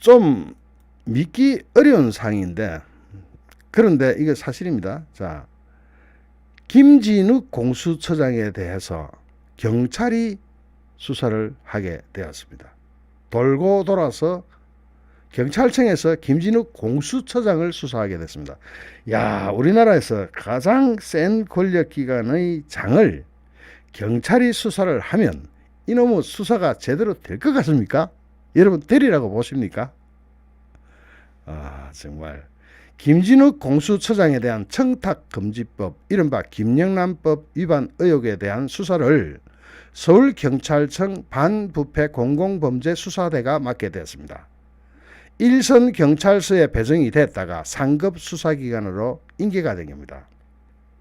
좀 믿기 어려운 사항인데, 그런데 이게 사실입니다. 자, 김진욱 공수처장에 대해서 경찰이 수사를 하게 되었습니다. 돌고 돌아서 경찰청에서 김진욱 공수처장을 수사하게 됐습니다. 야, 우리나라에서 가장 센 권력기관의 장을 경찰이 수사를 하면 이놈의 수사가 제대로 될 것 같습니까? 여러분 되리라고 보십니까? 정말 김진욱 공수처장에 대한 청탁금지법, 이른바 김영란법 위반 의혹에 대한 수사를 서울경찰청 반부패 공공범죄수사대가 맡게 되었습니다. 일선 경찰서에 배정이 됐다가 상급 수사기관으로 인계가 된 겁니다.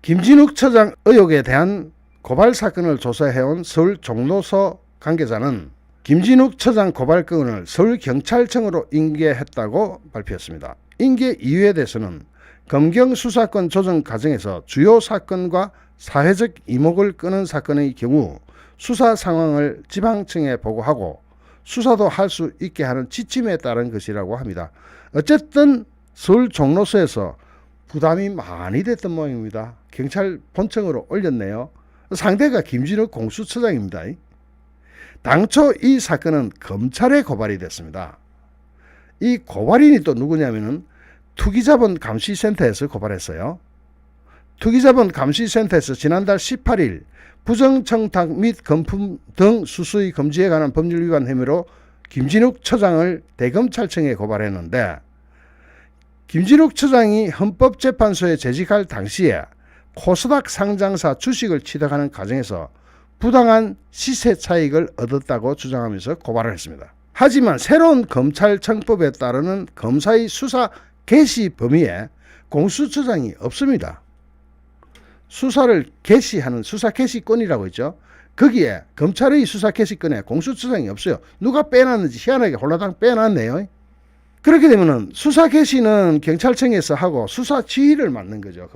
김진욱 처장 의혹에 대한 고발 사건을 조사해온 서울 종로서 관계자는 김진욱 처장 고발 건을 서울경찰청으로 인계했다고 발표했습니다. 인계 이유에 대해서는 검경 수사권 조정 과정에서 주요 사건과 사회적 이목을 끄는 사건의 경우 수사 상황을 지방청에 보고하고 수사도 할 수 있게 하는 지침에 따른 것이라고 합니다. 어쨌든 서울 종로서에서 부담이 많이 됐던 모양입니다. 경찰 본청으로 올렸네요. 상대가 김진욱 공수처장입니다. 당초 이 사건은 검찰에 고발이 됐습니다. 이 고발인이 또 누구냐면은 투기자본감시센터에서 고발했어요. 투기자본감시센터에서 지난달 18일 부정청탁 및 금품 등 수수의 금지에 관한 법률 위반 혐의로 김진욱 처장을 대검찰청에 고발했는데, 김진욱 처장이 헌법재판소에 재직할 당시에 코스닥 상장사 주식을 취득하는 과정에서 부당한 시세 차익을 얻었다고 주장하면서 고발을 했습니다. 하지만 새로운 검찰청법에 따르는 검사의 수사 개시 범위에 공수처장이 없습니다. 수사를 개시하는 수사 개시권이라고 있죠. 거기에 검찰의 수사 개시권에 공수처장이 없어요. 누가 빼놨는지 희한하게 홀라당 빼놨네요. 그렇게 되면은 수사 개시는 경찰청에서 하고 수사 지휘를 맡는 거죠.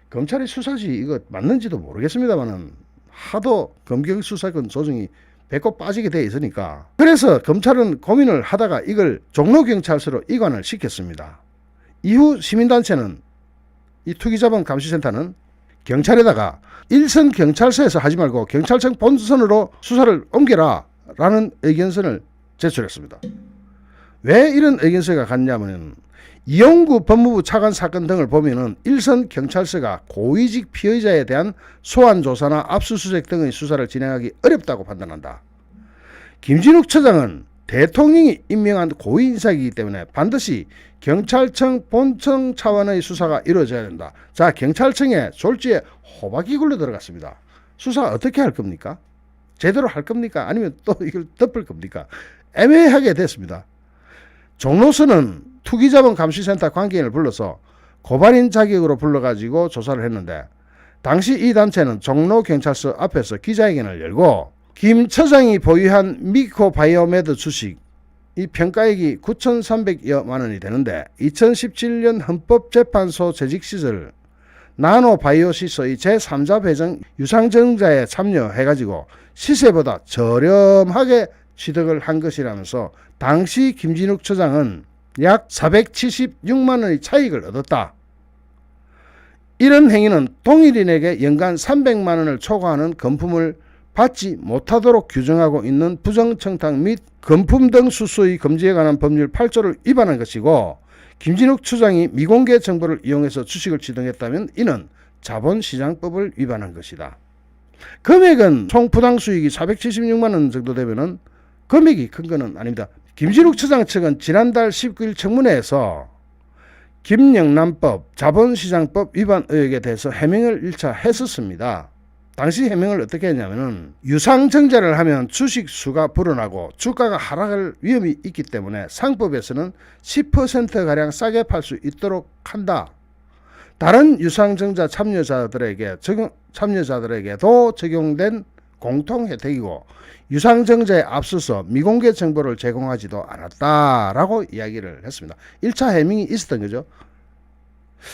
검찰이 수사 지휘 이거 맞는지도 모르겠습니다만은 하도 검경 수사권 조정이 배꼽 빠지게 돼 있으니까, 그래서 검찰은 고민을 하다가 이걸 종로경찰서로 이관을 시켰습니다. 이후 시민단체는, 이 투기자본감시센터는 경찰에다가 일선 경찰서에서 하지 말고 경찰청 본선으로 수사를 옮겨라 라는 의견서를 제출했습니다. 왜 이런 의견서가 갔냐면, 이용구 법무부 차관 사건 등을 보면은 일선 경찰서가 고위직 피의자에 대한 소환조사나 압수수색 등의 수사를 진행하기 어렵다고 판단한다. 김진욱 처장은 대통령이 임명한 고위인사이기 때문에 반드시 경찰청 본청 차원의 수사가 이루어져야 된다. 자, 경찰청에 졸지에 호박이 굴러 들어갔습니다. 수사 어떻게 할 겁니까? 제대로 할 겁니까? 아니면 또 이걸 덮을 겁니까? 애매하게 됐습니다. 종로서는 투기자본감시센터 관계인을 불러서 고발인 자격으로 불러가지고 조사를 했는데, 당시 이 단체는 종로경찰서 앞에서 기자회견을 열고 김 처장이 보유한 미코바이오메드 주식, 이 평가액이 9,300여만 원이 되는데 2017년 헌법재판소 재직 시절 나노바이오시스의 제3자 배정 유상증자에 참여해가지고 시세보다 저렴하게 취득을 한 것이라면서 당시 김진욱 처장은 약 476만 원의 차익을 얻었다. 이런 행위는 동일인에게 연간 300만 원을 초과하는 금품을 받지 못하도록 규정하고 있는 부정청탁 및 금품 등 수수의 금지에 관한 법률 8조를 위반한 것이고, 김진욱 처장이 미공개 정보를 이용해서 주식을 취득했다면 이는 자본시장법을 위반한 것이다. 금액은 총 부당수익이 476만 원 정도 되면은 금액이 큰 거는 아닙니다. 김진욱 처장 측은 지난달 19일 청문회에서 김영란법, 자본시장법 위반 의혹에 대해서 해명을 1차 했었습니다. 당시 해명을 어떻게 했냐면은, 유상증자를 하면 주식 수가 불어나고 주가가 하락할 위험이 있기 때문에 상법에서는 10%가량 싸게 팔 수 있도록 한다. 다른 유상증자 참여자들에게도 적용된 공통 혜택이고 유상증자에 앞서서 미공개 정보를 제공하지도 않았다라고 이야기를 했습니다. 1차 해명이 있었던 거죠.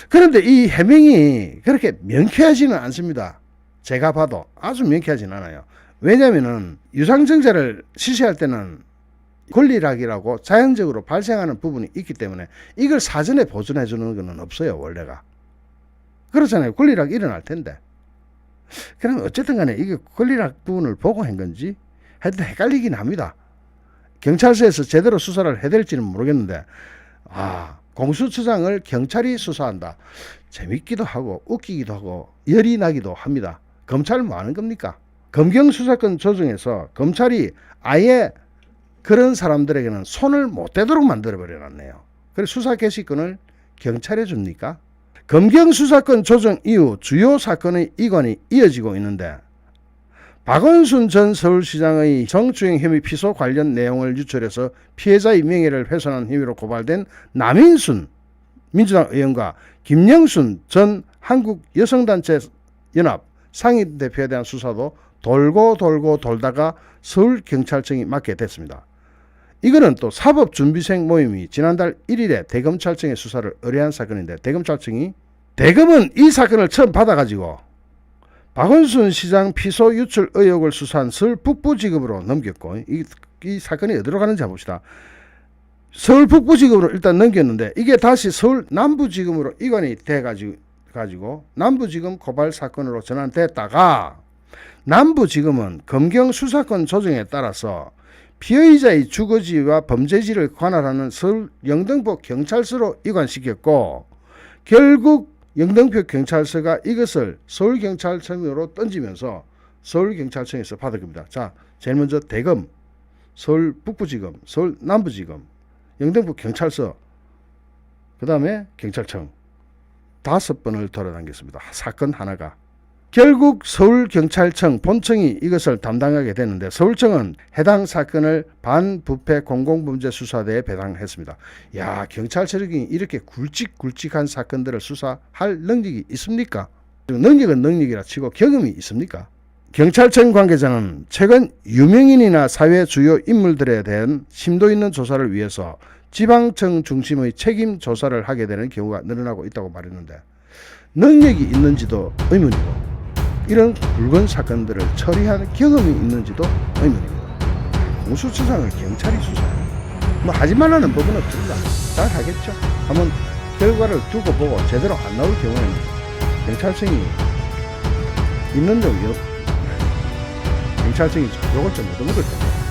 그런데 이 해명이 그렇게 명쾌하지는 않습니다. 제가 봐도 아주 명쾌하진 않아요. 왜냐하면 유상증자를 실시할 때는 권리락이라고 자연적으로 발생하는 부분이 있기 때문에 이걸 사전에 보존해 주는 건 없어요. 원래가. 그렇잖아요. 권리락이 일어날 텐데. 그러면 어쨌든 간에 이게 권리락 부분을 보고 한 건지 하여튼 헷갈리긴 합니다. 경찰서에서 제대로 수사를 해야 될지는 모르겠는데 공수처장을 경찰이 수사한다. 재밌기도 하고 웃기기도 하고 열이 나기도 합니다. 검찰은 뭐 하는 겁니까? 검경수사권 조정에서 검찰이 아예 그런 사람들에게는 손을 못 대도록 만들어버려놨네요. 그래서 수사 개시권을 경찰에 줍니까? 검경수사권 조정 이후 주요 사건의 이관이 이어지고 있는데 박원순 전 서울시장의 성추행 혐의 피소 관련 내용을 유출해서 피해자의 명예를 훼손한 혐의로 고발된 남인순 민주당 의원과 김영순 전 한국여성단체연합 상임대표에 대한 수사도 돌고 돌다가 서울경찰청이 맡게 됐습니다. 이거는 또 사법준비생 모임이 지난달 1일에 대검찰청의 수사를 의뢰한 사건인데 대검은 이 사건을 처음 받아가지고 박원순 시장 피소 유출 의혹을 수사한 서울 북부지검으로 넘겼고 이 사건이 어디로 가는지 봅시다. 서울 북부지검으로 일단 넘겼는데 이게 다시 서울 남부지검으로 이관이 돼가지고 남부지검 고발 사건으로 전환됐다가 남부지검은 검경수사권 조정에 따라서 피의자의 주거지와 범죄지를 관할하는 서울 영등포 경찰서로 이관시켰고 결국 영등포 경찰서가 이것을 서울경찰청으로 던지면서 서울경찰청에서 받은 겁니다. 자, 제일 먼저 대검, 서울 북부지검, 서울 남부지검, 영등포 경찰서, 그 다음에 경찰청 5번을 돌아다녔습니다. 사건 하나가. 결국 서울경찰청 본청이 이것을 담당하게 됐는데 서울청은 해당 사건을 반부패 공공범죄수사대에 배당했습니다. 야, 경찰청이 이렇게 굵직굵직한 사건들을 수사할 능력이 있습니까? 능력은 능력이라 치고 경험이 있습니까? 경찰청 관계자는 최근 유명인이나 사회 주요 인물들에 대한 심도 있는 조사를 위해서 지방청 중심의 책임 조사를 하게 되는 경우가 늘어나고 있다고 말했는데 능력이 있는지도 의문이고 이런 굵은 사건들을 처리한 경험이 있는지도 의문입니다. 공수처장을 경찰이 수사해요. 뭐 하지 말라는 법은 없습니다. 잘 하겠죠. 한번 결과를 두고 보고 제대로 안 나올 경우에는 경찰청이 있는 경찰청이 요걸 좀 얻어먹을 텐데